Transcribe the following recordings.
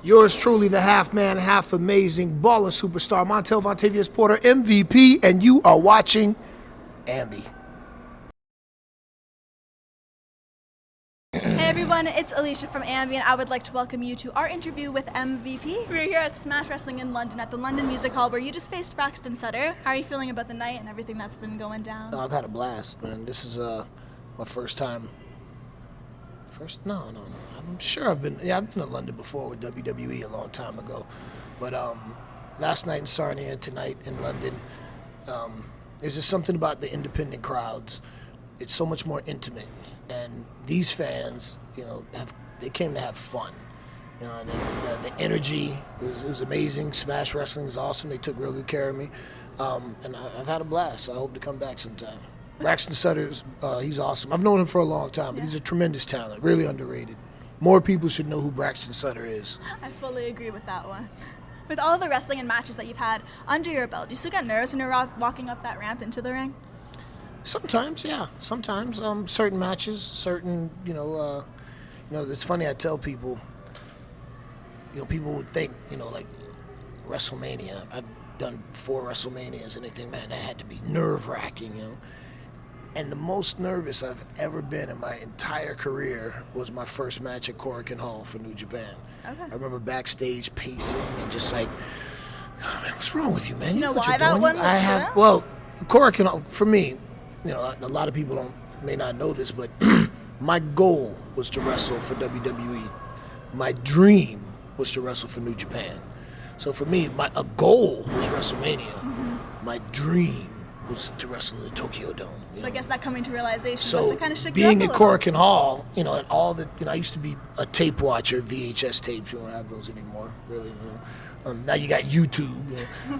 Yours truly, the half man, half amazing, ballin' superstar, Montel Vontavious Porter, MVP, and you are watching AMBY. Hey everyone, it's Alicia from AMBY, and I would like to welcome you to our interview with MVP. We're here at Smash Wrestling in London at the London Music Hall, where you just faced Braxton Sutter. How are you feeling about the night and everything that's been going down? Oh, I've had a blast, man. This is my first time. No. I'm sure I've been to London before with WWE a long time ago. But last night in Sarnia and tonight in London, there's just something about the independent crowds. It's so much more intimate. And these fans, they came to have fun. And the energy was amazing. Smash Wrestling is awesome. They took real good care of me. And I've had a blast, so I hope to come back sometime. Braxton Sutter, he's awesome. I've known him for a long time, but he's a tremendous talent, really underrated. More people should know who Braxton Sutter is. I fully agree with that one. With all of the wrestling and matches that you've had under your belt, do you still get nervous when you're walking up that ramp into the ring? Sometimes, yeah. Sometimes, certain matches, certain, it's funny, I tell people, people would think, like WrestleMania. I've done 4 WrestleManias and they think, man, that had to be nerve-wracking, And the most nervous I've ever been in my entire career was my first match at Cork and Hall for New Japan. Okay. I remember backstage pacing and just like, oh, man, what's wrong with you, man? Do you know why that one was Well, Cork and Hall, for me, a lot of people may not know this, but my goal was to wrestle for WWE. My dream was to wrestle for New Japan. So for me, a goal was WrestleMania. Mm-hmm. My dream was to wrestle in the Tokyo Dome. So I guess that coming to realization so was to kind of shook you up a being little. at Cork and Hall, and all the, I used to be a tape watcher, VHS tapes. You don't have those anymore, really. Now you got YouTube.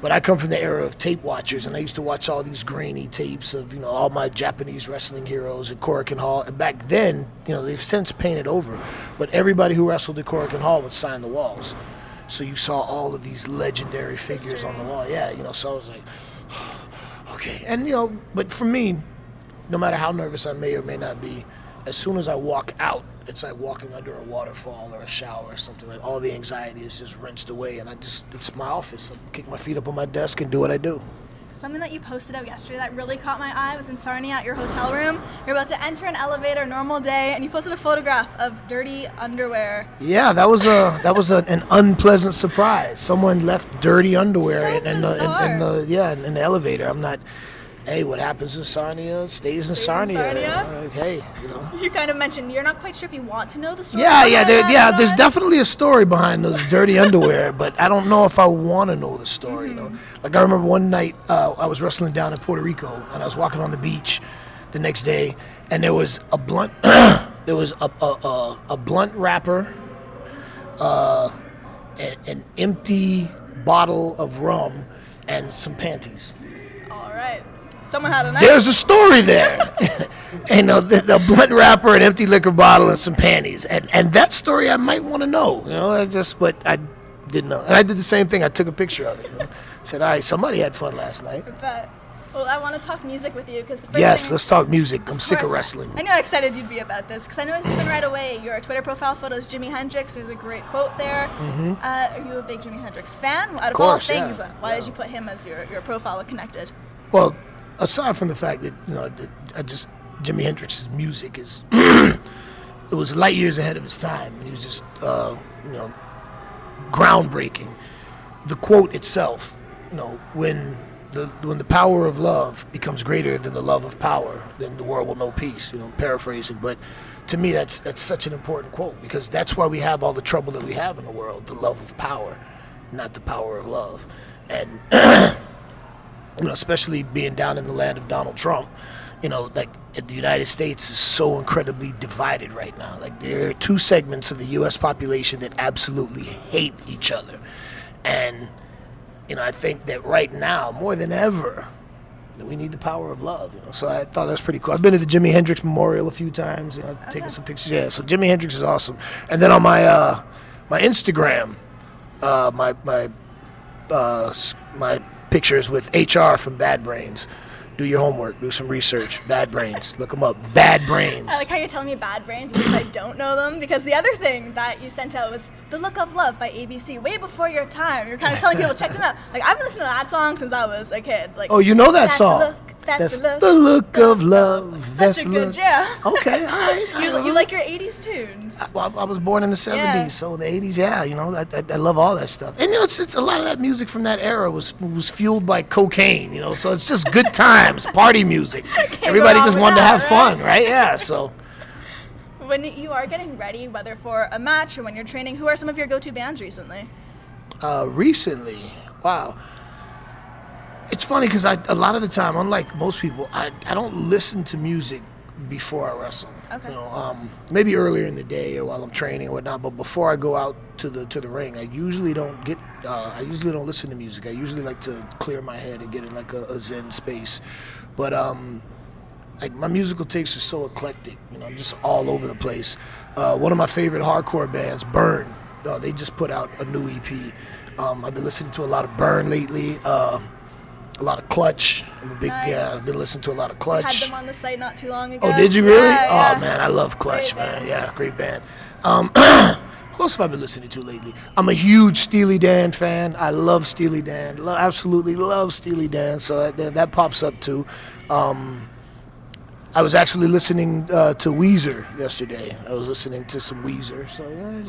But I come from the era of tape watchers, and I used to watch all these grainy tapes of, all my Japanese wrestling heroes at Cork and Hall. And back then, they've since painted over, but everybody who wrestled at Cork and Hall would sign the walls. So you saw all of these legendary figures on the wall. Yeah, so I was like, okay. And, but for me, no matter how nervous I may or may not be, as soon as I walk out, it's like walking under a waterfall or a shower or something. Like all the anxiety is just rinsed away, and it's my office. I kick my feet up on my desk and do what I do. Something that you posted out yesterday that really caught my eye was in Sarnia at your hotel room. You're about to enter an elevator, normal day, and you posted a photograph of dirty underwear. Yeah, that was an unpleasant surprise. Someone left dirty underwear in the elevator. I'm not. Hey, what happens in Sarnia stays in Sarnia. Okay, You kind of mentioned you're not quite sure if you want to know the story. There's definitely a story behind those dirty underwear, but I don't know if I want to know the story. Like I remember one night I was wrestling down in Puerto Rico, and I was walking on the beach the next day, and there was a blunt, a blunt wrapper, an empty bottle of rum, and some panties. All right. Someone had a night. There's a story there. And the blunt wrapper, an empty liquor bottle, and some panties. And that story I might want to know. But I didn't know. And I did the same thing. I took a picture of it. Said, all right, somebody had fun last night. But, well, I want to talk music with you because let's talk music. I'm sick of wrestling. I knew how excited you'd be about this because I noticed even right away your Twitter profile photo is Jimi Hendrix. There's a great quote there. Mm-hmm. Are you a big Jimi Hendrix fan? Out of all things, why did you put him as your profile connected? Well, aside from the fact that Jimi Hendrix's music is it was light years ahead of his time. He was just groundbreaking. The quote itself, when the power of love becomes greater than the love of power, then the world will know peace. Paraphrasing, but to me that's such an important quote because that's why we have all the trouble that we have in the world, the love of power, not the power of love, and. Especially being down in the land of Donald Trump, like the United States is so incredibly divided right now. Like there are 2 segments of the U.S. population that absolutely hate each other. And, I think that right now, more than ever, that we need the power of love. So I thought that was pretty cool. I've been to the Jimi Hendrix Memorial a few times, taking some pictures. Yeah, so Jimi Hendrix is awesome. And then on my Instagram, my pictures with HR from Bad Brains. Do your homework. Do some research. Bad Brains. Look them up. Bad Brains. I like how you're telling me Bad Brains as if I don't know them, because the other thing that you sent out was The Look of Love by ABC, way before your time. You're kind of telling people to check them out. Like, I've been listening to that song since I was a kid. Like, oh, you know that that's song? The look, that's the look. The Look of Love. Such a good jam. Okay, all right. You like your 80s tunes. I was born in the 70s, so the 80s, yeah, you know, I love all that stuff. And, you know, it's a lot of that music from that era was fueled by cocaine, you know, so it's just good times, party music. Everybody just wanted to have fun, right? Yeah, so. When you are getting ready, whether for a match or when you're training, who are some of your go-to bands recently? Recently, wow. It's funny because a lot of the time, unlike most people, I don't listen to music before I wrestle. Okay. You know, maybe earlier in the day or while I'm training or whatnot, but before I go out to the ring, I usually don't listen to music. I usually like to clear my head and get in like a zen space. But like my musical tastes are so eclectic. You know, I'm just all over the place. One of my favorite hardcore bands, Burn, they just put out a new EP. I've been listening to a lot of Burn lately. A lot of Clutch. I'm a big, I've been listening to a lot of Clutch. Had them on the site not too long ago. Oh, did you really? Yeah. Oh, man, I love Clutch, Great man. band. Yeah, great band. Who else have I been listening to lately? I'm a huge Steely Dan fan. I love Steely Dan. Absolutely love Steely Dan. So that pops up too. I was actually listening to Weezer yesterday. I was listening to some Weezer. So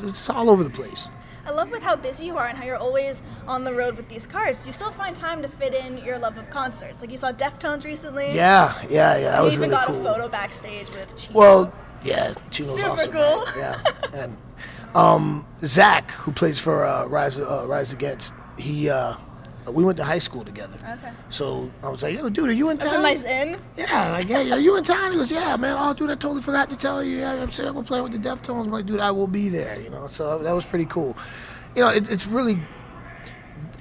it's all over the place. I love with how busy you are and how you're always on the road with these cards. Do you still find time to fit in your love of concerts? Like you saw Deftones recently. Yeah. That was really cool. You even got a photo backstage with Chino. Well, yeah, Chino's Super awesome. cool. Right? Yeah, and Zach, who plays for Rise Against, we went to high school together. Okay. So I was like, yo, dude, are you in town? That's a nice in. Yeah, like, yeah, are you in town? He goes, yeah, man. Oh, dude, I totally forgot to tell you. Yeah, I'm saying we're playing with the Deftones. I'm like, dude, I will be there, you know. So that was pretty cool. You know, it's really,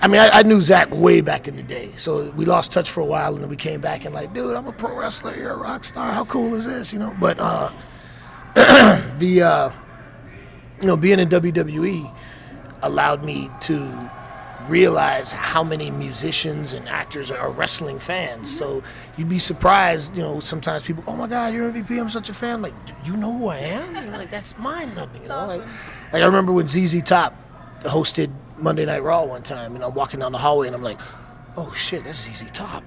I mean, I knew Zach way back in the day. So we lost touch for a while, and then we came back and like, dude, I'm a pro wrestler. You're a rock star. How cool is this, you know? But you know, being in WWE allowed me to realize how many musicians and actors are wrestling fans. So you'd be surprised, you know, sometimes people, oh my God, you're MVP, I'm such a fan. I'm like, do you know who I am? You know, like, that's mind-numbing, you know? Awesome. Like I remember when ZZ Top hosted Monday Night Raw one time, and I'm walking down the hallway and I'm like, oh shit, that's ZZ Top.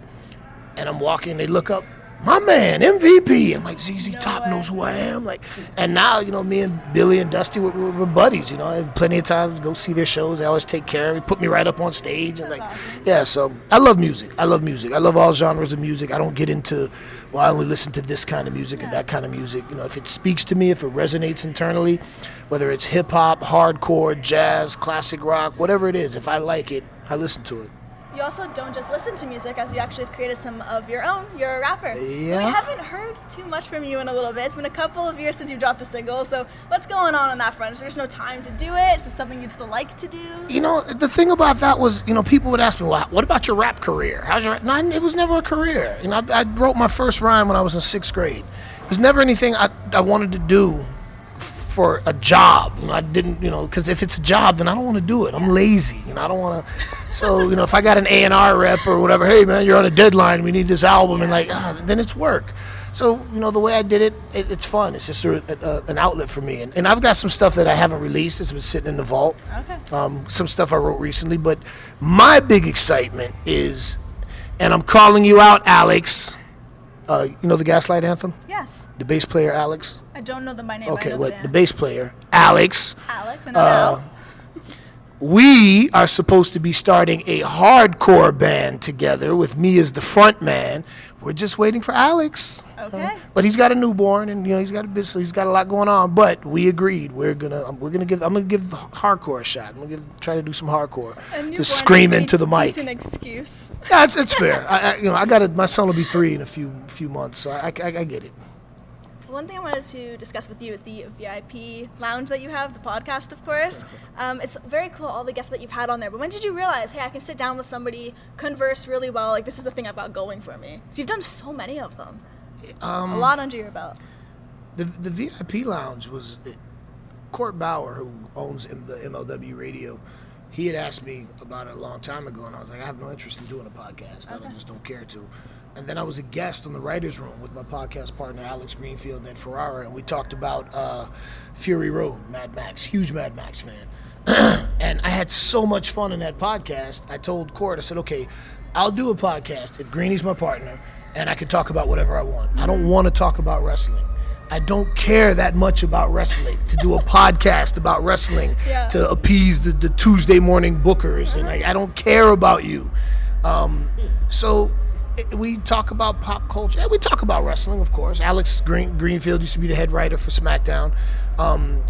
And I'm walking, they look up, my man, MVP. I'm like, ZZ Top knows who I am. Like, and now, you know, me and Billy and Dusty, we're buddies. You know, I have plenty of times to go see their shows. They always take care of me, put me right up on stage, and That's like, awesome. yeah. So I love music. I love all genres of music. I don't get into, well, I only listen to this kind of music and that kind of music. You know, if it speaks to me, if it resonates internally, whether it's hip hop, hardcore, jazz, classic rock, whatever it is, if I like it, I listen to it. You also don't just listen to music, as you actually have created some of your own. You're a rapper. Yeah. We haven't heard too much from you in a little bit. It's been a couple of years since you've dropped a single, so what's going on that front? Is there just no time to do it? Is this something you'd still like to do? You know, the thing about that was, you know, people would ask me, well, what about your rap career? How's your rap? No, it was never a career. You know, I wrote my first rhyme when I was in 6th grade. It was never anything I wanted to do for a job. You know, I didn't, you know, because if it's a job, then I don't want to do it. I'm lazy. You know, I don't want to. So, you know, if I got an A&R rep or whatever, hey, man, you're on a deadline, we need this album, and like, then it's work. So, you know, the way I did it, it's fun. It's just an outlet for me. And I've got some stuff that I haven't released. It's been sitting in the vault. Okay. Some stuff I wrote recently. But my big excitement is, and I'm calling you out, Alex. You know the Gaslight Anthem? Yes. The bass player, Alex? I don't know by name. Okay, I know well, the the bass player, Alex. Alex, I know now. We are supposed to be starting a hardcore band together with me as the front man. We're just waiting for Alex. Okay. But he's got a newborn, and you know he's got a business, so he's got a lot going on. But we agreed I'm gonna give hardcore a shot. I'm gonna try to do some hardcore. Just scream into the mic. Decent excuse. Yeah, it's fair. My son will be 3 in a few months, so I get it. One thing I wanted to discuss with you is the VIP lounge that you have, the podcast, of course. It's very cool, all the guests that you've had on there. But when did you realize, hey, I can sit down with somebody, converse really well, like this is the thing I've got going for me? So you've done so many of them. A lot under your belt. The VIP lounge was Court Bauer, who owns the MLW Radio. He had asked me about it a long time ago, and I was like, I have no interest in doing a podcast. I just don't care to. And then I was a guest on the writer's room with my podcast partner, Alex Greenfield at Ferrara, and we talked about Fury Road, Mad Max, huge Mad Max fan. And I had so much fun in that podcast. I told Court, I said, okay, I'll do a podcast if Greeny's my partner, and I can talk about whatever I want. I don't want to talk about wrestling. I don't care that much about wrestling to do a podcast about wrestling to appease the Tuesday morning bookers, and I don't care about you. So we talk about pop culture. We talk about wrestling, of course. Alex Greenfield used to be the head writer for SmackDown.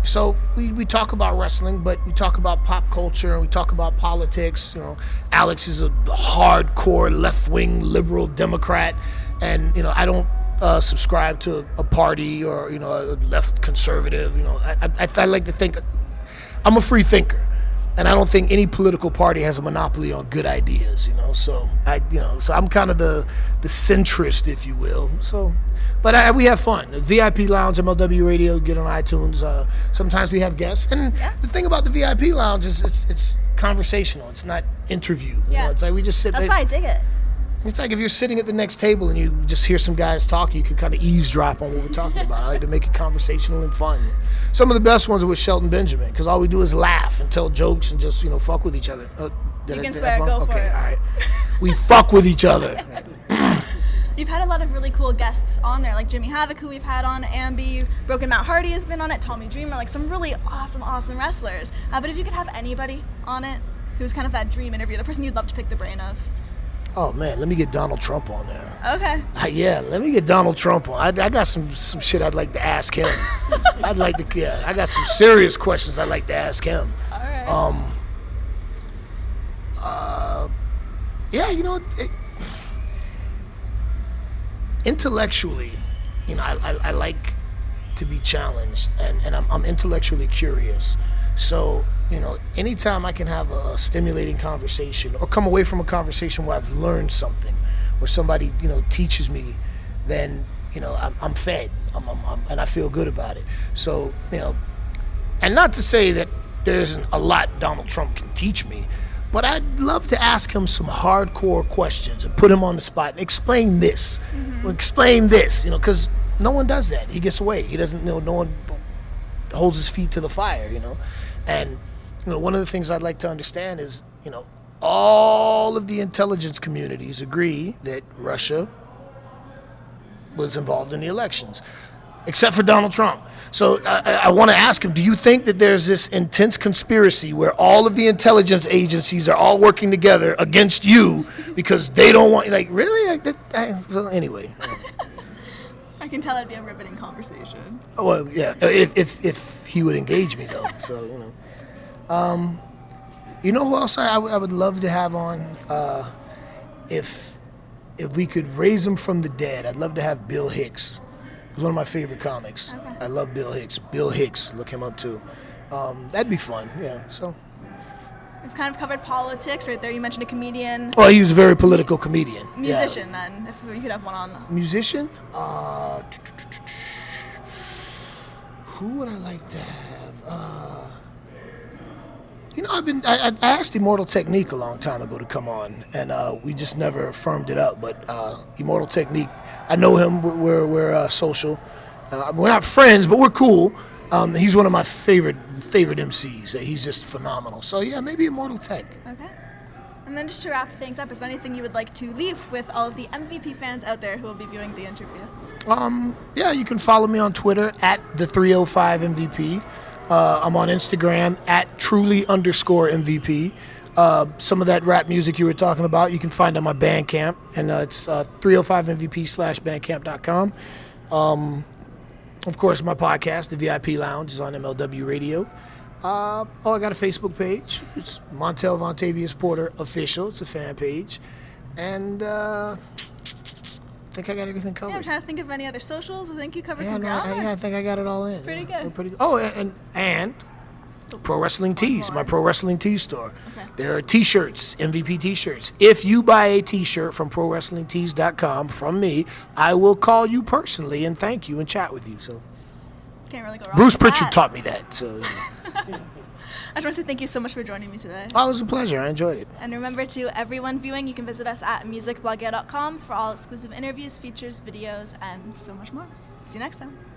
So we talk about wrestling, but we talk about pop culture and we talk about politics. You know, Alex is a hardcore left-wing liberal Democrat, and you know I don't subscribe to a party or you know a left conservative. You know, I like to think I'm a free thinker. And I don't think any political party has a monopoly on good ideas, you know. So so I'm kind of the centrist, if you will. So, but we have fun. The VIP Lounge, MLW Radio, get on iTunes. Sometimes we have guests, and the thing about the VIP Lounge is it's conversational. It's not interview. You know? It's like we just sit. That's why I dig it. It's like if you're sitting at the next table and you just hear some guys talking, you can kind of eavesdrop on what we're talking about. I like to make it conversational and fun. Some of the best ones are with Shelton Benjamin because all we do is laugh and tell jokes and just fuck with each other. You can swear, go for it. Okay, all right. We fuck with each other. You've had a lot of really cool guests on there, like Jimmy Havoc, who we've had on, AMBY, Broken Matt Hardy has been on it, Tommy Dreamer, like some really awesome wrestlers. But if you could have anybody on it who's kind of that dream interview, the person you'd love to pick the brain of. Oh man, let me get Donald Trump on there. Okay. Yeah, let me get Donald Trump on. I got some shit I'd like to ask him. I got some serious questions I'd like to ask him. All right. Intellectually, I like to be challenged, and I'm intellectually curious. So, anytime I can have a stimulating conversation or come away from a conversation where I've learned something, where somebody, teaches me, then, I'm fed, and I feel good about it. So, and not to say that there isn't a lot Donald Trump can teach me, but I'd love to ask him some hardcore questions and put him on the spot and explain this, because no one does that. He gets away. He doesn't, no one holds his feet to the fire, And, one of the things I'd like to understand is, all of the intelligence communities agree that Russia was involved in the elections, except for Donald Trump. So I want to ask him, do you think that there's this intense conspiracy where all of the intelligence agencies are all working together against you because they don't want, really? So anyway. I can tell it'd be a riveting conversation. Oh, well, yeah, if he would engage me, though. So, who else I would love to have on? If we could raise him from the dead, I'd love to have Bill Hicks. He's one of my favorite comics. Okay. I love Bill Hicks. Bill Hicks, look him up too. That'd be fun, yeah. So we've kind of covered politics right there. You mentioned a comedian. Oh, he was a very political comedian. Musician, then, if you could have one on. Musician? Who would I like to have? I asked Immortal Technique a long time ago to come on, and we just never firmed it up. But Immortal Technique, I know him. We're social. We're not friends, but we're cool. He's one of my favorite MCs. He's just phenomenal. So yeah, maybe Immortal Tech. Okay. And then just to wrap things up, is there anything you would like to leave with all of the MVP fans out there who will be viewing the interview? Yeah, you can follow me on Twitter at the305MVP. I'm on Instagram at truly_MVP. Some of that rap music you were talking about, you can find on my Bandcamp, and it's 305mvp/bandcamp.com. Of course, my podcast, The VIP Lounge, is on MLW Radio. I got a Facebook page. It's Montel Vontavious Porter Official. It's a fan page. And I think I got everything covered. Yeah, I'm trying to think of any other socials. I think you covered some ground. I think I got it all in. It's pretty good. Pretty good. Oh, and Pro Wrestling Tees, my Pro Wrestling Tees store. Okay. There are T-shirts, MVP T-shirts. If you buy a T-shirt from ProWrestlingTees.com from me, I will call you personally and thank you and chat with you. So can't really go wrong. Bruce with Pritchard that. taught me that. So. just want to say thank you so much for joining me today. Oh, it was a pleasure. I enjoyed it. And remember, to everyone viewing, you can visit us at musicblogger.com for all exclusive interviews, features, videos, and so much more. See you next time.